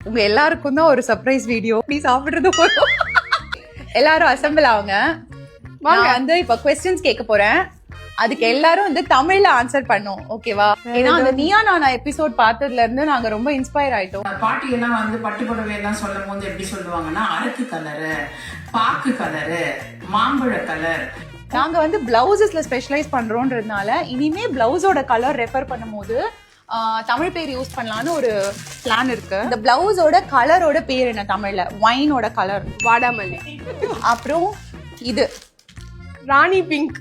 உங்க எல்லாருக்கும் தான் ஒரு சர்ப்ரைஸ் வீடியோ. நீ சாப்பிடுறது போதும். எல்லாரும் அசெம்பிள் ஆகுங்க. நான் வந்து இப்ப क्वेश्चंस கேட்க போறேன். அதுக்கு எல்லாரும் வந்து தமிழ்ல ஆன்சர் பண்ணும். ஓகேவா? ஏன்னா அந்த நீயா நானா எபிசோட் பார்த்ததுல இருந்து நாங்க ரொம்ப இன்ஸ்பயர் ஆயிட்டோம். பாட்டி எல்லாம் வந்து பட்டு புடவை எல்லாம் சொல்லும் போது எப்படி சொல்லுவாங்கன்னா அரக்கு கலரு, பாக்கு கலரு, மாம்பழ கலர். நாங்க வந்து பிளவுசஸ்ல ஸ்பெஷலைஸ் பண்றோம்ன்றதுனால இனிமே பிளவுஸோட கலர் ரெஃபர் பண்ணும்போது தமிழ் பேர் யூஸ் பண்ணலாம்னு ஒரு பிளான் இருக்கு. இந்த பிளவுஸோட கலரோட பேர் என்ன தமிழ்ல? ஒயினோட கலர் வாடாமல்லி. அப்புறம் இது ராணி பிங்க்.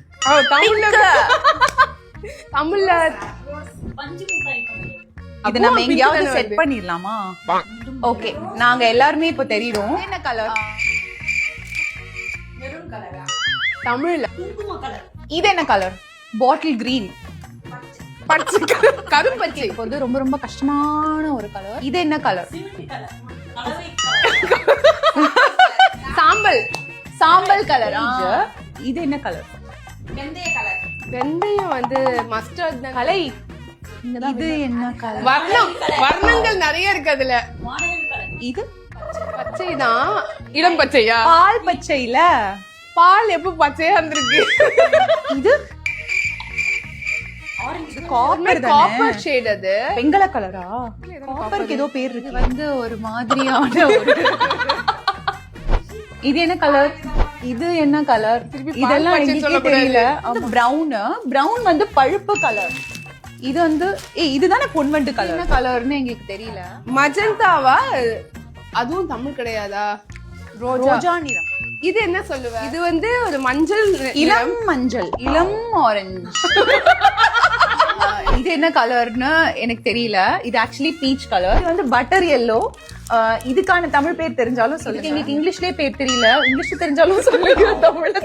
தமிழ்ல இது நம்ம எங்கயாவது செட் பண்ணிடலாமா? ஓகே, நாங்க எல்லாருமே இப்ப தெரியும். என்ன கலர்? தமிழ்ல இது என்ன கலர்? Bottle green. பச்சை கரும்பச்சை. இப்போ வந்து ரொம்ப ரொம்ப கஷ்டமான ஒரு கலர். இது என்ன கலர்? சாம்பல். சாம்பல் கலர். இது என்ன கலர்? வெந்தயம் வந்து மஸ்டர்ட் கலை. இது என்ன கலர்? வர்ணங்கள் நிறைய இருக்கு அதுல. இது பச்சைதான். இளம் பச்சையா? பால் பச்சைல. பால் எப்ப பச்சையா இருந்திருக்கு? இது காப்பர் ஷேட். அது வெங்கல கலரா? காப்பருக்கு ஏதோ பேர் இருக்கு. வந்து ஒரு மாதிரியான இது என்ன கலர்? இது என்ன கலர்? இதெல்லாம் எனக்கே தெரியல. பிரவுன். பிரவுன் வந்து பழுப்பு கலர். இது வந்து இதுதானே பொன்வண்டு கலர். என்ன கலர்னு எங்களுக்கு தெரியல. மஜந்தாவா? அதுவும் தமிழ் கிடையாதா? ரோஜா நிறம். இது என்ன சொல்லுவ? இது வந்து ஒரு மஞ்சள். இளம் மஞ்சள், இளம் ஆரஞ்சு. இது என்ன கலர்னு எனக்கு தெரியல. இது ஆக்சுவலி பீச் கலர். இது வந்து பட்டர் எல்லோ. இதுக்கான தமிழ் பேர் தெரிஞ்சாலும் சொல்லுங்க. எங்களுக்கு இங்கிலீஷ்லயே பேர் தெரியல. இங்கிலீஷ் தெரிஞ்சாலும் சொல்லுங்க. தமிழ்ல